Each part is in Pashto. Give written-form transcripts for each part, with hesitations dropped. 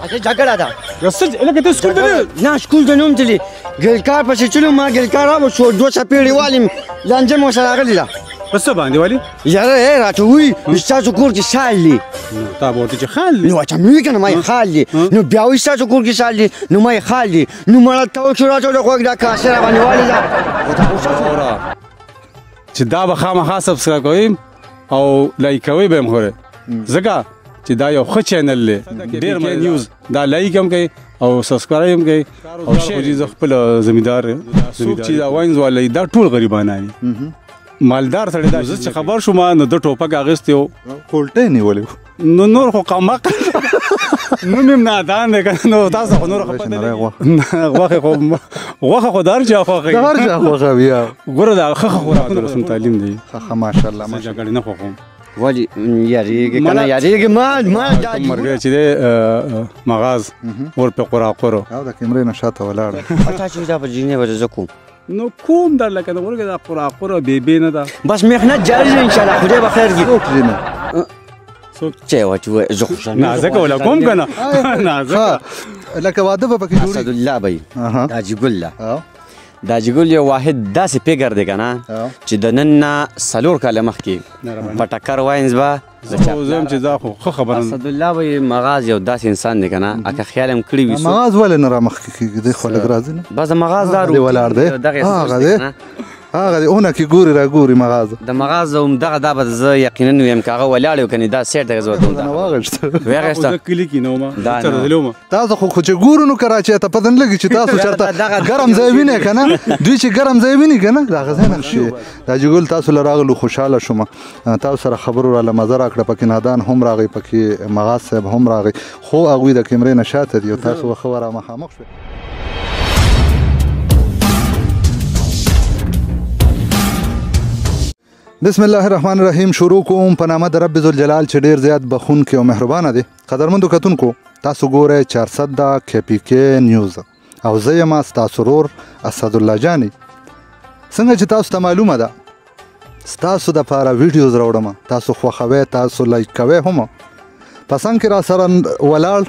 اچھا جګړه ده لکه ته سکول ته نه سکول ته نه وم تللی ګلکار پسې چلو ما ګلکار راوښو 2 څپېړې والیم لانجه مو سره راغلې ده په څه باندې والي یاره راته وایي ستاسو کور کې سال دی تا به ورته چې خال دی نو اچھا مې وایي که نه ما یې خال دی نو بیا وایي ستاسو کور کې سال دی نو ما یې خال دی نو مړه ته وشو راته د غوږ دا کاسه را باندې والې ده چې دا به خامخا سبسکرایب کوئ او لایک کوئ به یې هم خورئ ځکه چې دا یو ښه چینل دی ډېر نیوز دا لایک هم کوي او سبسکرایب هم کوي او شیر زه خپل زمیندار څوک چې دا واینز والا دا ټول غریبانان دي مالدار سړی دا زه چې خبر شوم نو د ټوپک اغوستی و کولټۍ نیولې نو نور خو قمق نوم یې نادان دی که نو تاسو خو نور غوښه خو د هر چا خوښوي بیا ګوره دا ښه خوراک د رسم تعلیم دی ښه ماشاءالله زه جګړې نه خوښوم ولې یارېږې که نه یارېږې ما مرګی چې دی مغاز ورپې قراقرو او د کیمرې نه شاته ولاړه تا چې دا په جینۍ به زه کوم نو کوم در لکه د ورګه دا قراقره بیبې نه ده بس محنت جاري ده انشاءالله خدای به خیر کړي څوک چی واچ وای زه خوشحال نازکه ولا کوم که نه نازکه لکه واده به پکې جوړي اسدالله به وي داجي ګل ده داجي ګل یو واحد داسې پیګر دی که نه چې د نن نه 4 کاله مخکې په ټکر واینز به زم چې دا خو ښه خبره اسدالله به وي مغاز یو داسې انسان دی که نه اکه خیال هم کړي وي مغاز ولې نه رامخکې کېږي دی خو لږ راځي نه بس د مغاز دا ولاړ دی هغه دی هغه دی اونه کې ګوري را ګوري مغاز د مغاز همدغه دا به زه یقینا ویم که هغه ولاړ یو کنې دا سیټ دغه زه ورته نه واغېسته زه کلي کې نه وم تاسو خو چې ګورو نو کراچۍ ته پته نه لګي چې تاسو چېرته ګرم ځای وینئ که نه دوی چې ګرم ځای ویني که نه د هغه ځای نه شي داجي ګل تاسو له راغلو خوشحاله شوم تاسو سره خبرو راله مزه راکړه پکې نادان هم راغی پکې مغاز صاحب هم راغی خو هغوی د کیمرې نه شاته دي او تاسو به ښه ورا مخامخ شوئ بسم الله الرحمن الرحیم شروع کوم په نامه د رب ذوالجلال چې ډېر زیات بخونکی او مهربانه دی قدرمندو کتونکو تاسو ګورئ 410 KPK نیوز او زه یم ستاسو ورور اسدالله جاني څنګه چې تاسو ته معلومه ده ستاسو دپاره ویډیوز راوړم تاسو خوښوئ تاسو لایک کوئ هم په څنګ کې را سره ولاړ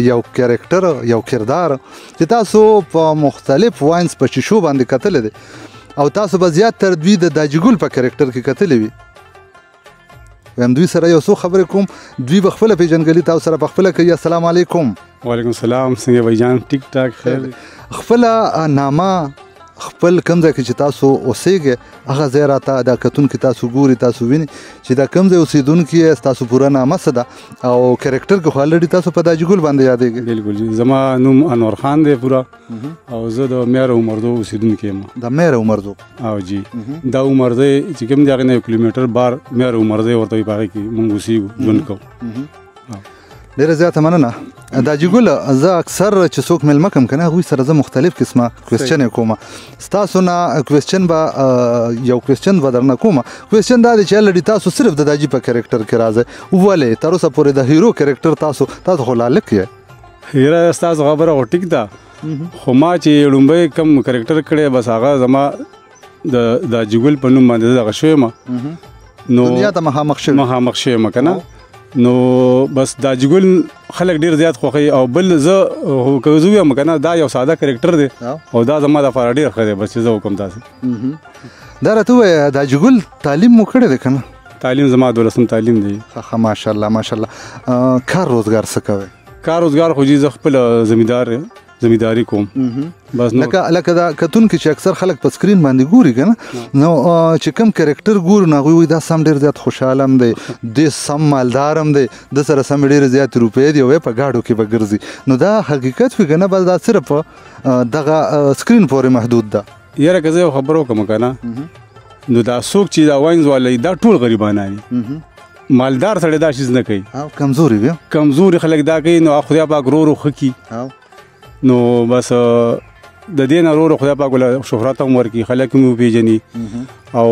یو کریکټر یو کردار چې تاسو په مختلف واینز په شیشو باندې کتلی دی او تاسو به زیات تر دوی د داجي ګل په کرکټر کې کتلی وي وایم دوی سره یو څو خبرې کوم دوی به خپله پېژندګلي تاسو سره په خپله کوي السلام علیکم وعلیکم السلام څنګه بھائی ټیک ټاک خیر خپله نامه خپل کوم ځای کې چې تاسو اوسېږئ هغه ځای راته دا کتونکي تاسو ګوري تاسو ویني چې دا کوم ځای اوسېدونکي یې ستاسو پوره نامه څه ده او کرکټر کې خو الرډي تاسو په داجي ګل باندې یادېږئ بالکل جی زما نوم انور خان دی پوره او زه د میر عمردو اوسېدونکی یم د میر عمردو او جی دا عمردی چې کوم دی هغې نه 1 کیلومیټر بار میر عمردی ورته وایي په هغې کې موږ اوسېږو ژوند کوو ډېره زیاته مننه داجي ګل زه اکثر چې څوک میلمه کم که نه هغوی سره زه مختلف قسمه کوېسچن یې کوم ستاسو نه کوېسچن به یو کوېسچن به درنه کوم کوېسچن دا دی چې الرډي تاسو صرف د داجي په کرکټر کې راځئ ولې تر اوسه پورې د هیرو کرکټر تاسو خو لالک یې هیره ستاسو خبره خو ټیک ده خو ما چې لومبی کم کرکټر کړی بس هغه زما د داجي ګل په نوم باندې دغه شوی یم نو دنیا ته مخامخ شوی یم که نه نو بس داجي ګل خلک ډېر زیات خوښوي او بل زه که زه ویم که نه دا یو ساده کرکټر دی او دا زما دپاره ډېر ښه دی بس چې زه وکړم داسې دا راته ووایه داجي ګل تعلیم مو کړی دی که نه تعلیم زما 12 تعلیم دی ښه ماشاءالله ماشاءالله کار روزګار څه کوئ کار روزګار خو جي زه خپله زمینداری کوم بس نو لکه دا کتونکي چې اکثر خلک په سکرین باندې ګوري که نه نو چې کوم کرکټر ګوري نو هغوی وایي دا سم ډېر زیات خوشحاله هم دی دی سم مالدار هم دی ده سره سمې ډېرې زیاتې روپۍ دي او په ګاډو کې به ګرځي نو دا حقیقت وي که نه بس دا صرف دغه سکرین پورې محدود ده یاره که زه یو خبر وکړم که نه نو دا څوک چې دا واینز والا دا ټول غریبانان دي مالدار سړی دا شیز نه کوي کمزوري وي کمزوري خلک دا کوي نو خدای پاک ورو ورو ښه کړي نو بس د دې نه ورو ورو خدای پاک ول شهرت هم ورکړي خلک هم وپېژني او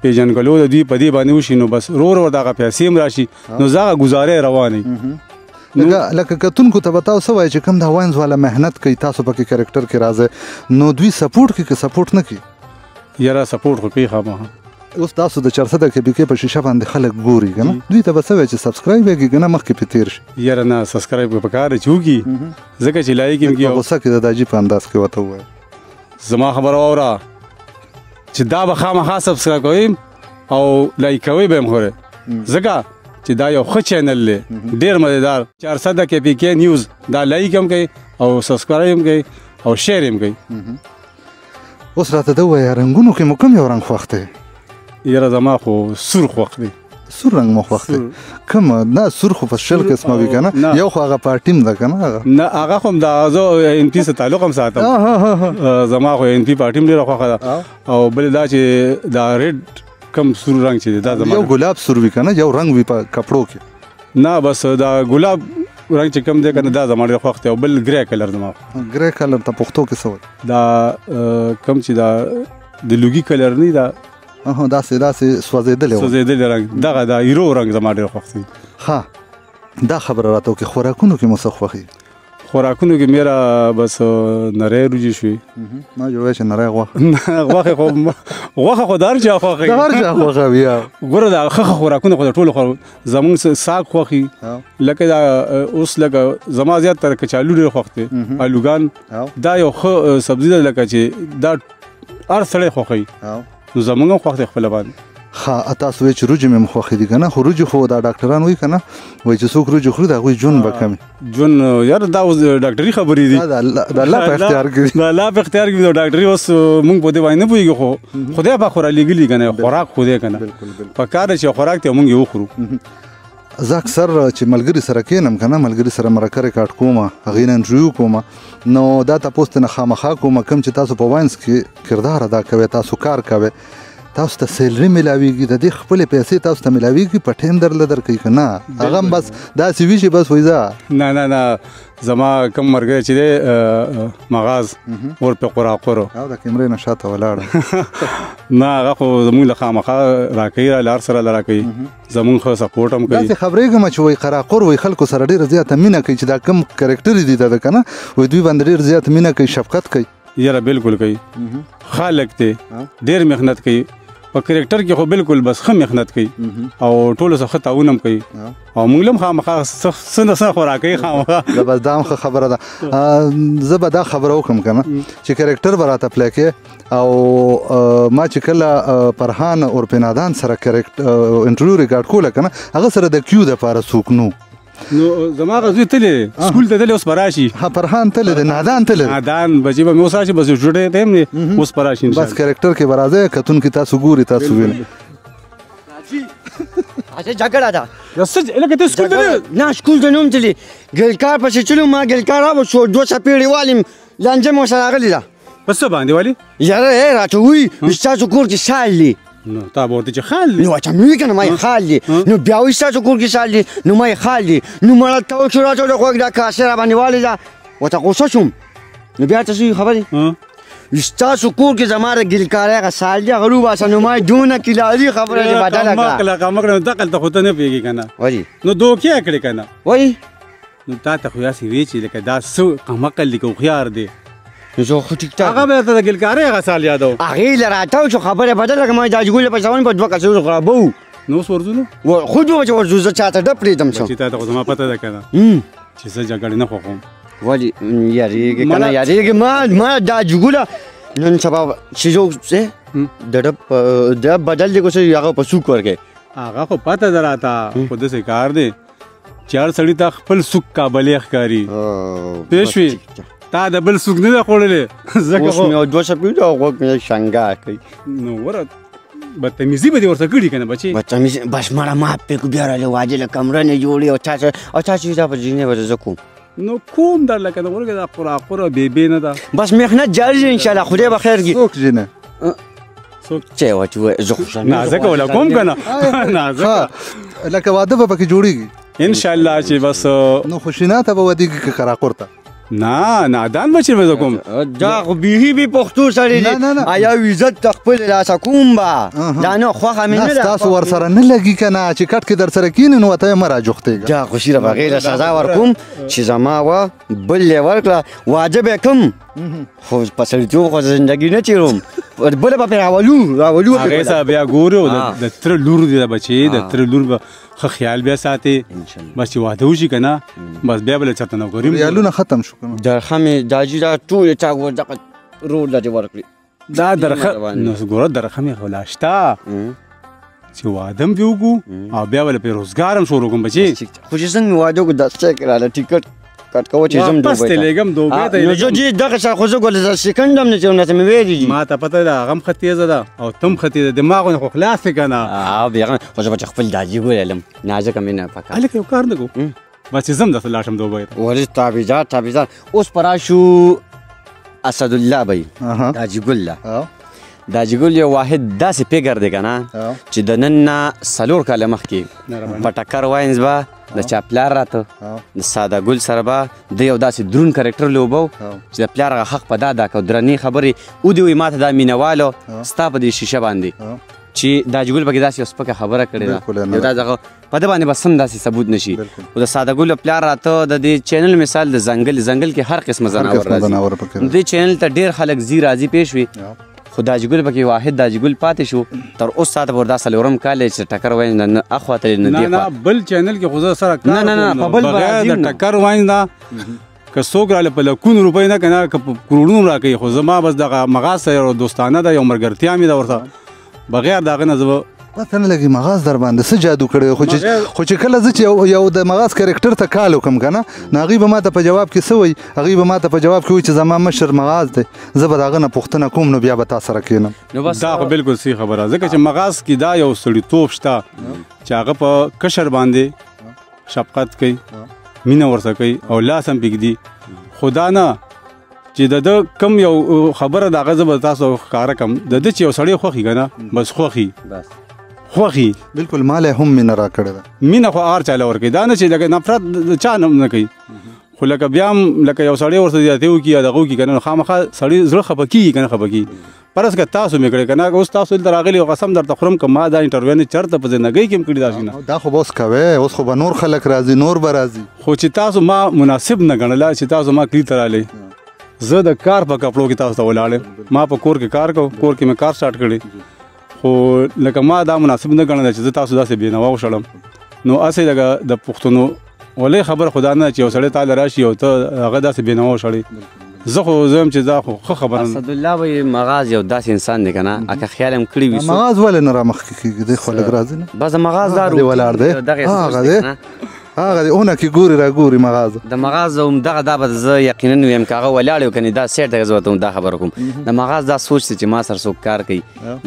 پېژنګلو د دوی په دې باندې وشي نو بس ورو ورو دغه پیسې هم راشي نو زه هغه ګزارې روانې لکه کتونکو ته به تاسو څه وایي چې کوم دا واینز والا محنت کوي تاسو پکې کرکټر کې راځئ نو دوی سپورټ کوي که سپورټ نه کوي یاره سپورټ خو کوي خامخا اوس تاسو د چرسده کې بي کې په شیشه باندې خلک ګوري کنه دوی ته بس وای چې سبسکرایب یې کنه مخکې په تیر شي یاره نه سبسکرایب په کار چوکي ځکه چې لایک یې کیو غوسه کې د داجی په انداز کې وته وای زما خبر اوره چې دا به خامخا سبسکرایب کوئ او لایک کوئ به هم خوره ځکه چې دا یو ښه چینل دی ډېر مزیدار 400 کې پی کې نیوز دا لایک هم کوي او سبسکرایب هم کوي او شیر هم کوي اوس راته دا وای رنگونو کې مو کوم یو رنگ خوښ دی یاره زما خو سور خوښ دی سور رنگ مو خوښ دی کوم نه سور خو په شل قسمه وي کنه یو خو هغه پارټیم ده کنه نه هغه خو دا زه ان پی سره تعلق هم ساتم زما خو ان پی پارټیم ډېره خوښه ده او بل دا چې دا ریډ کم سور رنگ چې دا زما یو ګلاب سور وي کنه یو رنگ وي په کپړو کې نه بس دا ګلاب رنگ چې کم دی کنه دا زما ډېر خوښ دی او بل ګری کلر زما ګری کلر ته پښتو کې څه وایي دا کم چې دا د لوګي کلر نه دا داسې سوځېدلی رنګ دغه دا هیرو رنګ زما ډېر خوښ دی ښه دا خبره راته وکړې خوراکونو کې مو څه خوښي خوراکونو کې میرا بس نری روجي شوي ما جوړه چې نری غوښه خو د هر چا خوښوي ګوره دا ښه خوراکونه خو د ټولو زمونږ ساګ خوښي لکه دا اوس لکه زما زیاتره کچالو ډېر خوښ دی الوګان دا یو ښه سبزي ده لکه چې دا هر سړی خوښوي نو زمونږ هم خوښ دی خپله باندې ښه تاسو وایئ چې روجې مې هم خوښې دي که نه خو روجې خو دا ډاکټران وایي که نه وایي چې څوک روجې خوري د هغوی ژوند به کمي ژوند یاره دا اوس ډاکټري خبرې دي د الله په اختیار کې دي د الله په اختیار کې دي ډاکټري اوس مونږ په دې باندې نه پوهېږو خو خدای پاک خو رالیږلي که نه خوراک خو دی که نه په کار دی چې خوراک دی مونږ یې وخورو زه اکثر چې ملګري سره کینم که نه ملګري سره مرکه ریکارډ کوم هغې نه انټرویو کوم نو دا تپوس ترنه خامخا کوم کوم چې تاسو په واینس کې کردار ادا کوئ تاسو کار کوئ تاسو ته سیلري ملاویږي د دې خپلې پیسې تاسو ته ملاویږي په ټیم درله درکوي که نه هغه هم بس داسې وي چې بس وایي زه نه زما کوم ملګری چې دی مغاز ورپې قراقورو او د کیمرې نه شاته ولاړه نه هغه خو زموږ له خامخا راکوي لار سره له راکوي زموږ ښه سپورټ هم کوي داسې خبرېږم چې وایي قراقور وایي خلکو سره ډېره زیاته مینه کوي چې دا کوم کرکټر دي ده که نه وایي دوی باندې ډېر زیاته مینه کوي شفقت کوي یاره بالکل کوي خلک دی ډېر محنت کوي په کرکټر کې خو بالکل بس ښه محنت کوي او ټولو څه ښه تعاون هم کوي او موږ هم خامخا څه نه څه خوراکوي خامخا بس دا هم ښه خبره ده زه به دا خبره وکړم که نه چې کرکټر به راته پلی کې او ما چې کله فرحان اورپینادان سره انټرویو ریکارډ کوله که نه هغه سره د کیو دپاره څوک نو نو زما غزوی تللی سکول ته تللی اوس به راشي فرحان تللی دی نادان تللی نادان بچي به مې اوس راشي بس ډوډۍ ته هم اوس به راشي بس کرکټر کې به راځئ کتونکي تاسو ګوري تاسو وینئ اچھا جګړه ده لکه ته سکول ته نه سکول ته نه وم تللی ګلکار پسې چلو ما ګلکار راوښو 2 څپېړې والیم لانجه مو سره راغلې ده په څه باندې والي یاره راته وایي ستاسو کور کې سال دی نو تا به ورته چې خال دی نو اچھا مې وایي که نه ما یې خال دی نو بیا وایي ستاسو کور کې سال دی نو ما یې خال دی نو مړه ته وشو راته د غوږ دا کاسې را باندې والې ده ورته غوسه شوم نو بیا ته څه خبرې ستاسو کور کې زما د ګلکارۍ هغه سال دی هغه روباسه نو ما یې دونه کلاري خبره دې بدله کړه دقل ته خو ته نه پوهېږې که نه ولې نو دوکې یې کړې که نه ولې نو تا ته خو یاسې وی چې لکه دا څه قمقل دی که هوښیار دی زه خو ټیک ټاک هغه به ته د ګلکارۍ هغه سال یادو هغې له راته و چې خبره بدله کړه ما د حاجي ګل په ځوان په 2 کسونو خرابوو نو اوس ورځو نو خود به چې ورځو زه چاته ډب پرېږدم څه چې تا ته خو زما پته ده که نه چې زه جګړې نه خوښوم ولې یارېږې که نه یارېږې ما دا جګوله نن سبا چې جو د ډب بدل دی که څه هغه په سوک ورکوي هغه خو پته ده راته خو داسې کار دی چې هر سړي ته خپل سوک کابلې ښکاري پوه شوې تا د بل سوک نه ده خوړلې اوس مې 2 څپېړې او غوږ مې شنګا کوي نو وره بدتمیزي به دې ورته کړي که نه بچې بدتمیزي بس مړه ما پرېږو بیا راله واجې له کمره نه جوړې او چا چې دا په جینۍ به زه کوم نو کوم در لکه د ورګې دا قراقوره بېبې نه ده بس محنت جاري دی انشاءالله خدای به خیر کړي څوک جینۍ څوک چې واچ زه خوشحال نازکه ولا کوم که نه نازکه لکه واده به پکې جوړېږي انشاءالله چې بس نو خوشینا ته به ودېږي که قراقور ته نه نادان بچې به زه کوم دا خو بیخي بې پښتو سړی دی آیا عزت د خپل لاسه کوم به دا نه خوښه مې نه ده ستاسو ورسره نه لګي که نه چې کټ کې در سره کښېني نو ورته یې مه راجوختېږه دا خو صرف هغې له سزا ورکوم چې زما وه بل یې ورکړه واده به کوم خو په سړیتوب خو زندګي نه تېروم بله به راولو هغې سره بیا ګورو د تره لور دی د بچې د تره لور به ښه خیال بیا ساتي بس چې واده وشي که نه بس بیا به له چاته نوکري ریالونه ختم شو که نه درخه مې داجي دا ټولې چا دغه رول داسې ورکړي دا درخه نو ګوره درخه مې خو لا شته چې واده م پې وکړو او بیا به له پې روزګار هم شروع کړم بچې خو چې څنګه مې واده وکړو دا چیک راله ټیکټ کټ کوه چې ځم واپس ته لېږم دوبۍ ته نو زه جي دغه شان خو زه ګوره سیکنډ هم نه چې همداسې مې ویلي دي ما ته پته ده هغه هم ښه تیزه ده او ته هم ښه تیزه دماغونه خو خلاص دی که نه بیا خو زه به چې خپل داجي وویلم نازکه مې نه پکار هلکه یو کار نه کوو بس چې ځم داسې لاړ شم دوبۍ ته ولې تابعدار اوس په راشو اسدالله بی داجي ګل ده داجي ګل یو واحد داسې پیګر دی که نه چې د نن نه 4 کاله مخکې په ټکر واینز به د چا پلار راته د ساده ګل سره به د یو داسې درون کرکټر لوبو چې د پلار هغه حق په دا ادا کړو درنې خبرې ودې وایي ما ته دا مینهوالو ستا په دې شیشه باندې چې داجي ګل پکې داسې یو سپکه خبره کړې ده یو دا دغه په ده باندې بس هم داسې ثبوت نه شي خو د ساده ګل پلار راته د دې چینل مثال د ځنګل کې هر قسمه ځناور راځي دې چینل ته ډېر خلک ځي راځي پیش وي خو داجي ګل پکې واحد داجي ګل پاتې شو تر اوس ساعته پورې دا 4 کال چې ټکر واین نه اخوا ته نه دی نه بل چینل کې خو زه سره کار نه بغیر د ټکر واین نه که څوک راله په لکونو روپۍ نه که نه که په کروړونو راکوي خو زما بس دغه مغاز سره یو دوستانه ده یو ملګرتیا مې ده ورته بغیر د هغه نه زه پته نه لګي مغاز در باندې څه جادو کړی خو چې کله زه چې یو د مغاز کرکټر ته کال وکړم که نه نو هغوی به ما ته په جواب کې څه وایي هغوی به ما ته په جواب کې وایي چې زما مشر مغاز دی زه به د هغه نه پوښتنه کوم نو بیا به تا سره کښېنم دا خو بالکل صحیح خبره ځکه چې مغاز کې دا یو سړیتوب شته چې هغه په کشر باندې شفقت کوي مینه ورسره کوي او لاس هم پرېږدي خو دا نه چې د کم یو خبره د هغه زه به تاسو ښکاره کړم د ده چې یو سړی خوښي که نه بس خوښي بالکل مال هم مینه راکړې ده مینه خو هر چاله ورکوي دا نه چې لکه نفرت د چا نه کوي خو لکه بیا هم لکه یو سړی ورسره زیاتې وکړي یا دغه وکړي که نه نو خامخا سړی زړه خفه کېږي که نه خفه کېږي فرض که تاسو مې کړی که نه اوس تاسو دلته راغلي او قسم درته خورم که ما دا انټرویو نه چېرته په زندګۍ کې هم کړي داسې نه دا خو به اوس کوې اوس خو به نور خلک راځي نور به راځي خو چې تاسو ما مناسب نه ګڼله چې تاسو ما کلي ته رالی زه د کار په کپړو کې تاسو ته ولاړم ما په کور کې کار کوم کور کې مې کار سټارټ کړی خو لکه ما دا مناسب نه ګڼله چې زه تاسو داسې بېنوا وشړم نو هسې لکه د پښتنو ولې خبره خو دا نه چې یو سړی تاله راشي او ته هغه داسې بېنوا وشړې زه خو زه هم چې دا خو ښه خبره اسدالله وایي مغاز یو داسې انسان دی که نه اکه خیال هم کړي وي مغاز ولې نه رامخکې کېږي دی خو لږ راځي نه بس د مغاز دا ولاړ دی هغه دی هغه دی اونه کې ګوري را ګوري مغاز د مغاز همدغه دا به زه یقینا ویم که هغه ولاړ یو کنې دا سیټ دی زه ورته دا خبره کوم د مغاز دا سوچ دی چې ما سره څوک کار کوي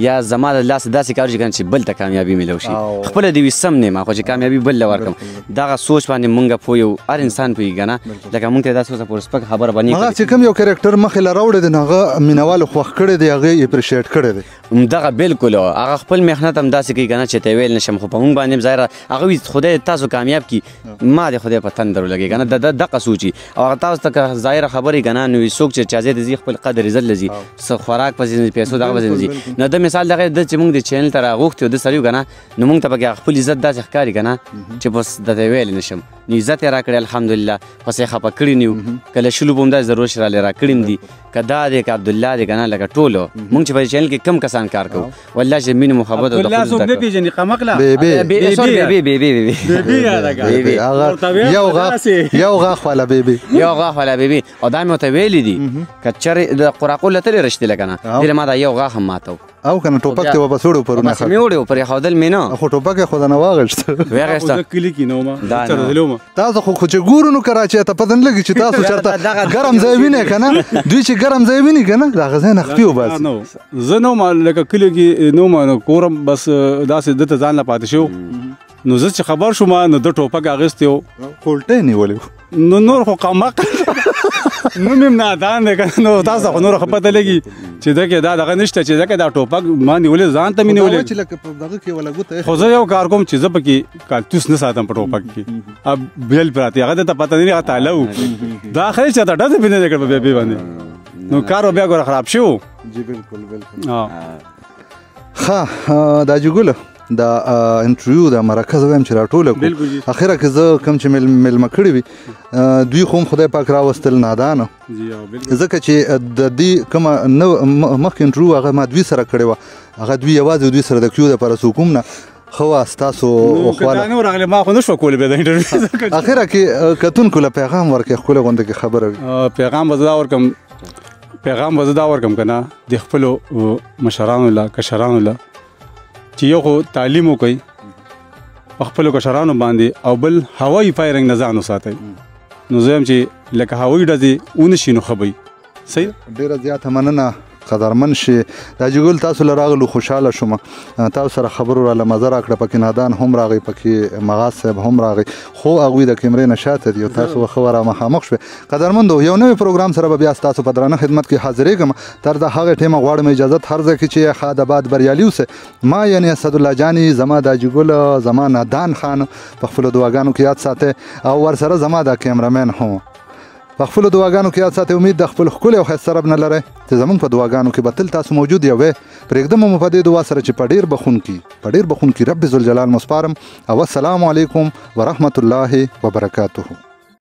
یا زما د لاسه داسې کار وشي که چې بل ته کامیابي میلو شي خپله دې وي سم نه یم خو چې کامیابي بل له ورکړم دغه سوچ باندې مونږ پوه یو هر انسان پوهېږي که نه لکه مونږ ته داسې اوسه پورې سپک خبره به نه مغاز چې کوم یو کرکټر مخې له راوړی دی نو هغه مینهوالو خوښ کړی دی هغه یې اپریشیټ کړی دی همدغه بالکل هغه خپل محنت هم داسې کوي که نه چې ته ویل نشم خو په مونږ باندې هم ظاهره هغه وي خدای تاسو کامیاب کړي ما دې خدای په تندر ولګي که نه دغه سوچي او هغه تاسو ته که ظاهره خبرې که نه نو څوک چې چا ځای ته ځي خپل قدر عزت له ځي څه خوراک پسې نه پیسو دغه پسې نه ځي نو د مثال دغه د چې مونږ د چینل ته راغوښتي او د سړي که نه نو مونږ ته پکې خپل عزت داسې ښکاري که نه چې بس درته ویلی نشم نو عزت یې راکړی الحمدلله پس یې خفه کړي نه یو کله شلو به هم داسې ضرور شرالی راکړي هم دي که دا دی که عبدالله دی که نه لکه ټولو مونږ چې په چینل کې کم کسان کار کوو والله چې مینې محبت او د عبدالله څوک نه پېژني قمقله یو غاښ والا بیبي یو غاښ والا بیبي او دا مې ورته ویلي دي که چېرې د قراقو لتلې رشتې لکه نه ډېرې ما دا یو غاښ هم ماته او کنه ټوپک ته واپس وړو پرونه بس مې وړی و پرې ښودل مې نه خو ټوپک یې خو نه واغېست ویغېسته زه کلي کې نه وم تاسو خو چې ګورو نو کراچۍ ته پته نه لګي چې تاسو چېرته ګرم ځای وینئ که نه دوی چې ګرم ځای ویني که نه د هغه ځای نه خپي وباسي زه نه وم لکه کلي کې نه وم کور هم بس داسې ده ته ځان له پاتې شو نو زه چې خبر شوم نو د ټوپک اخیستی و کولټۍ نیولې نو نور خو قمق نوم یې نادان دی که نو تاسو خو نور ښه پته لګي چې ده کې دا دغه نشته چې ده کې دا ټوپک ما نیولې ځان ته مې نیولې خو زه یو کار کوم چې زه پکې کالتوس نه ساتم په ټوپک کې بیل پراتې هغه ته پته نه هغه تاله و دا خیر چې ته ډزې پې نه دی کړ په بیبي باندې نو کار بیا ګوره خراب شو جی بالکل بالکل ښه داجي ګله د انټرویو د مرکز وایم چې راټوله کړو اخره کې زه کوم چې میلمه کړي وي دوی خو هم خدای پاک راوستل نادانه ځکه چې د دې کومه مخکې انټرویو هغه ما دوی سره کړې وه هغه دوی یوازې دوی سره د کیو دپاره څوک هم نه خو ستاسو خواله ما خو نشو کولی به د انټرویو اخره کې کتونکو له پیغام ورکړې ښکلې غونډه کې خبره وي پیغام به زه دا ورکم که نه د خپلو مشرانو له کشرانو له چې یو خو تعلیم وکوئ په خپلو کشرانو باندې او بل هوایي فایرنګ نه ځان وساتئ نو زه یم چې لکه هوایي ډزې ونه شي نو ښه به صحیح ډېره زیاته مننه قدرمن شي حاجي ګل تاسو له راغلو خوشحاله شوم تاسو سره خبرو راله مزه راکړه پکې نادان هم راغی پکې مغاز صاحب هم راغی خو هغوی د کیمرې نه شاته دي او تاسو ښه ورا مخامخ شوې قدرمندو یو نوی پروګرام سره به بیا ستاسو په درانه خدمت کې حاضرېږم تر د هغې ټیمه غواړم اجازت هر ځای کې چې ښاد آباد بریالي اوسئ ما یعنې اسدالله جاني زما د حاجي ګل زما نادان خان په خپلو دعاګانو کې یاد ساتئ او ورسره زما د کیمرمین هم په خپلو دعاګانو کې یاد ساتئ امید د خپل ښکلي او ښایسته رب نه لرئ چې زموږ په دعاګانو کې به تل تاسو موجود یوې پرېږدم مو په دې دعا سره چې په ډېر بخونکي رب ذوالجلال مو سپارم او السلام علیکم ورحمة الله وبرکاته